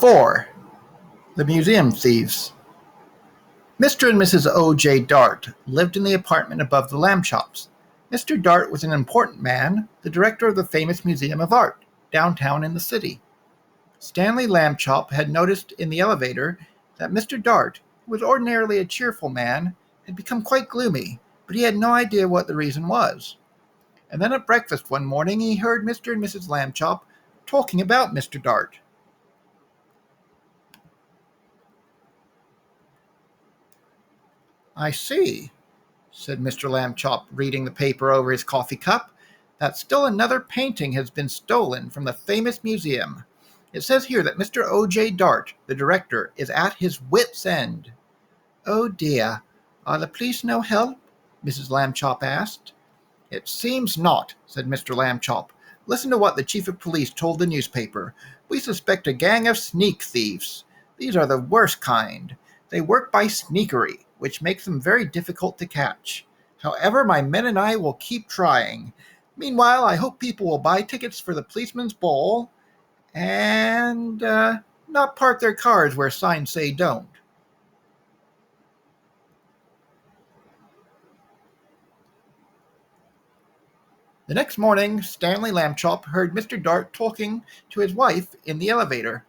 4. The Museum Thieves. Mr. and Mrs. O.J. Dart lived in the apartment above the lamb chops. Mr. Dart was an important man, the director of the famous Museum of Art, downtown in the city. Stanley Lambchop had noticed in the elevator that Mr. Dart, who was ordinarily a cheerful man, had become quite gloomy, but he had no idea what the reason was. And then at breakfast one morning he heard Mr. and Mrs. Lambchop talking about Mr. Dart. "I see," said Mr. Lambchop, reading the paper over his coffee cup, "that still another painting has been stolen from the famous museum. It says here that Mr. O.J. Dart, the director, is at his wits' end." "Oh dear, are the police no help?" Mrs. Lambchop asked. "It seems not," said Mr. Lambchop. "Listen to what the chief of police told the newspaper. We suspect a gang of sneak thieves. These are the worst kind. They work by sneakery, which makes them very difficult to catch. However, my men and I will keep trying. Meanwhile, I hope people will buy tickets for the policeman's ball and not park their cars where signs say don't." The next morning, Stanley Lambchop heard Mr. Dart talking to his wife in the elevator.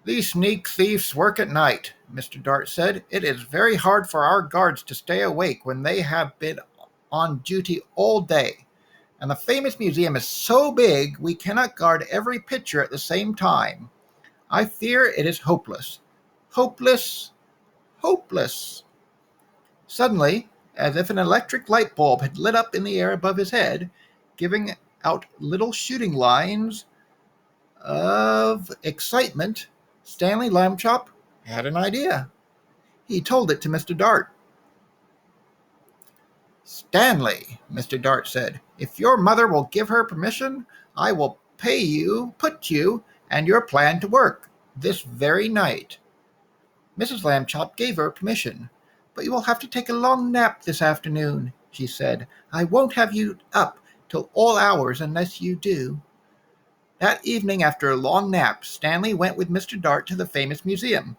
"These sneak thieves work at night," Mr. Dart said. "It is very hard for our guards to stay awake when they have been on duty all day. And the famous museum is so big we cannot guard every picture at the same time. I fear it is hopeless. Hopeless, hopeless." Suddenly, as if an electric light bulb had lit up in the air above his head, giving out little shooting lines of excitement, Stanley Lambchop had an idea. He told it to Mr. Dart. "Stanley," Mr. Dart said, "if your mother will give her permission, I will put you and your plan to work this very night." Mrs. Lambchop gave her permission. "But you will have to take a long nap this afternoon," she said. "I won't have you up till all hours unless you do." That evening, after a long nap, Stanley went with Mr. Dart to the famous museum.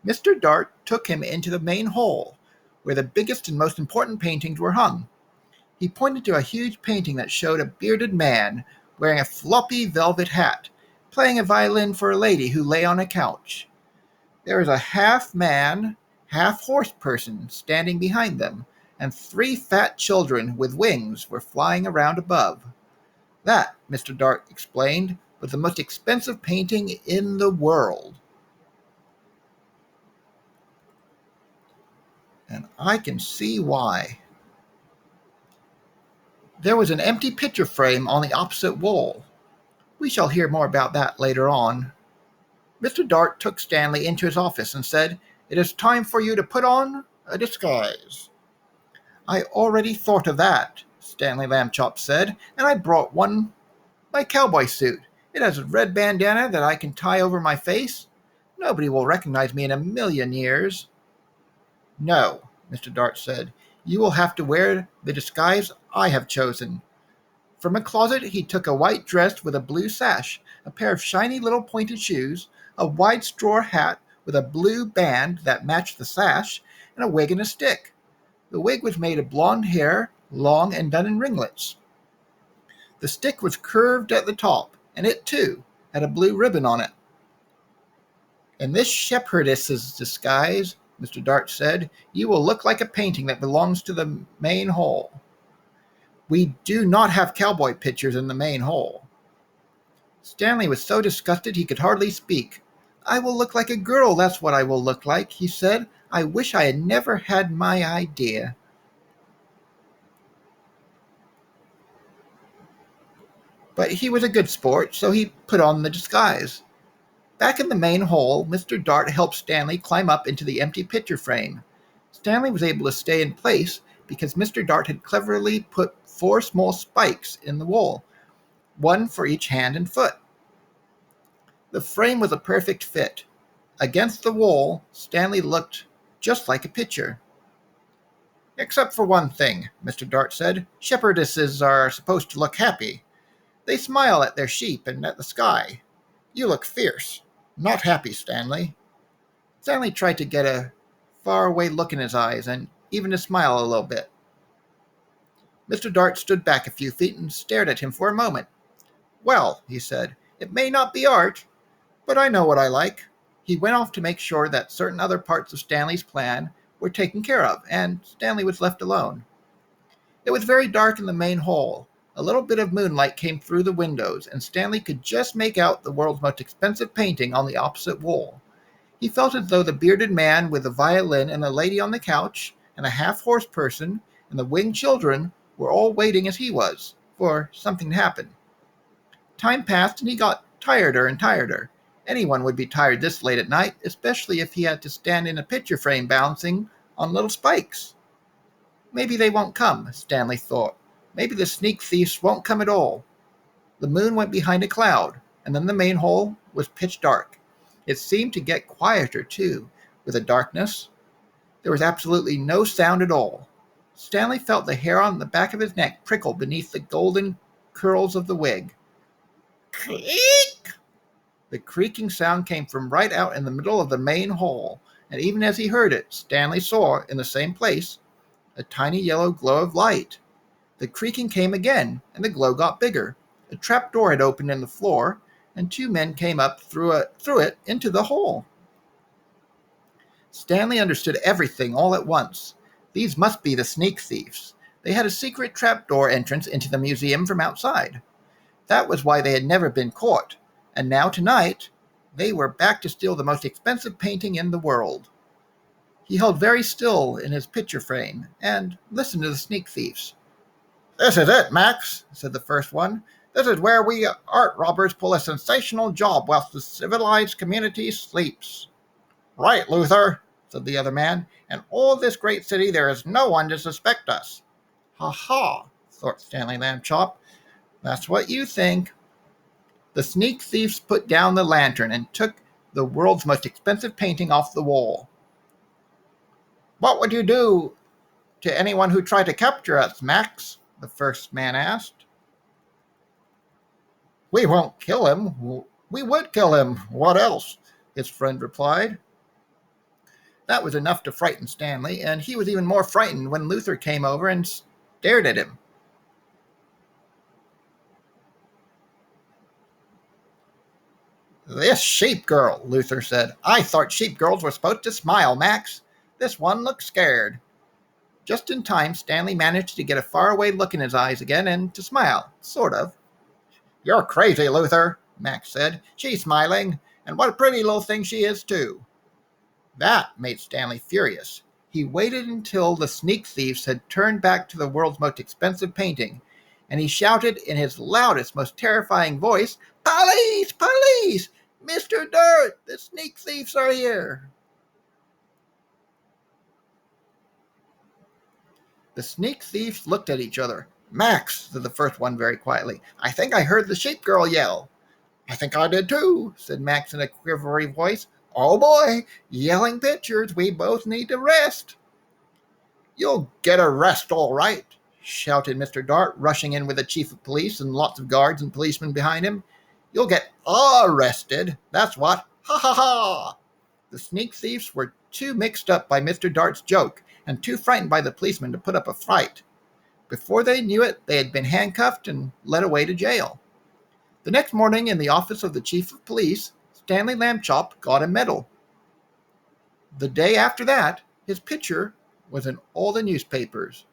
Mr. Dart took him into the main hall, where the biggest and most important paintings were hung. He pointed to a huge painting that showed a bearded man wearing a floppy velvet hat, playing a violin for a lady who lay on a couch. There was a half-man, half-horse person standing behind them, and 3 fat children with wings were flying around above. That, Mr. Dart explained, was the most expensive painting in the world. And I can see why. There was an empty picture frame on the opposite wall. We shall hear more about that later on. Mr. Dart took Stanley into his office and said, "It is time for you to put on a disguise." "I already thought of that," Stanley Lambchop said, "and I brought my cowboy suit. It has a red bandana that I can tie over my face. Nobody will recognize me in a million years." "No," Mr. Dart said. "You will have to wear the disguise I have chosen." From a closet he took a white dress with a blue sash, a pair of shiny little pointed shoes, a wide straw hat with a blue band that matched the sash, and a wig and a stick. The wig was made of blonde hair, long and done in ringlets. The stick was curved at the top, and it, too, had a blue ribbon on it. "In this shepherdess's disguise," Mr. Dart said, "you will look like a painting that belongs to the main hall." "We do not have cowboy pictures in the main hall." Stanley was so disgusted he could hardly speak. "I will look like a girl, that's what I will look like," he said. "I wish I had never had my idea." But he was a good sport, so he put on the disguise. Back in the main hall, Mr. Dart helped Stanley climb up into the empty picture frame. Stanley was able to stay in place because Mr. Dart had cleverly put 4 small spikes in the wall, one for each hand and foot. The frame was a perfect fit. Against the wall, Stanley looked just like a picture. "Except for one thing," Mr. Dart said. "Shepherdesses are supposed to look happy. They smile at their sheep and at the sky. You look fierce. Not happy, Stanley. Stanley tried to get a faraway look in his eyes and even to smile a little bit. Mr. Dart stood back a few feet and stared at him for a moment. Well, he said, it may not be art, but I know what I like. He went off to make sure that certain other parts of Stanley's plan were taken care of, and Stanley was left alone. It was very dark in the main hall. A little bit of moonlight came through the windows, and Stanley could just make out the world's most expensive painting on the opposite wall. He felt as though the bearded man with the violin and the lady on the couch and a half-horse person and the winged children were all waiting as he was, for something to happen. Time passed and he got tireder and tireder. Anyone would be tired this late at night, especially if he had to stand in a picture frame balancing on little spikes. Maybe they won't come, Stanley thought. Maybe the sneak thieves won't come at all. The moon went behind a cloud, and then the main hall was pitch dark. It seemed to get quieter, too, with the darkness. There was absolutely no sound at all. Stanley felt the hair on the back of his neck prickle beneath the golden curls of the wig. Creak! The creaking sound came from right out in the middle of the main hall, and even as he heard it, Stanley saw, in the same place, a tiny yellow glow of light. The creaking came again, and the glow got bigger. A trap door had opened in the floor, and two men came up through it into the hole. Stanley understood everything all at once. These must be the sneak thieves. They had a secret trapdoor entrance into the museum from outside. That was why they had never been caught, and now tonight they were back to steal the most expensive painting in the world. He held very still in his picture frame and listened to the sneak thieves. "This is it, Max," said the first one. "This is where we art robbers pull a sensational job whilst the civilized community sleeps." "Right, Luther," said the other man. "In all this great city there is no one to suspect us." "Ha ha," thought Stanley Lambchop. "That's what you think." The sneak thieves put down the lantern and took the world's most expensive painting off the wall. "What would you do to anyone who tried to capture us, Max?" the first man asked. "We won't kill him. We would kill him. What else?" his friend replied. That was enough to frighten Stanley, and he was even more frightened when Luther came over and stared at him. "This sheep girl," Luther said. "I thought sheep girls were supposed to smile, Max. This one looks scared." Just in time, Stanley managed to get a faraway look in his eyes again and to smile, sort of. "You're crazy, Luther," Max said. "She's smiling, and what a pretty little thing she is, too." That made Stanley furious. He waited until the sneak thieves had turned back to the world's most expensive painting, and he shouted in his loudest, most terrifying voice, "Police! Police! Mr. Dart, the sneak thieves are here!" The sneak thieves looked at each other. "Max," said the first one very quietly, "I think I heard the sheep girl yell." "I think I did too," said Max in a quivery voice. "Oh boy, yelling pictures, we both need to rest." "You'll get a rest all right," shouted Mr. Dart, rushing in with the chief of police and lots of guards and policemen behind him. "You'll get arrested, that's what. Ha ha ha!" The sneak thieves were too mixed up by Mr. Dart's joke and too frightened by the policeman to put up a fight. Before they knew it, they had been handcuffed and led away to jail. The next morning, in the office of the chief of police, Stanley Lambchop got a medal. The day after that, his picture was in all the newspapers.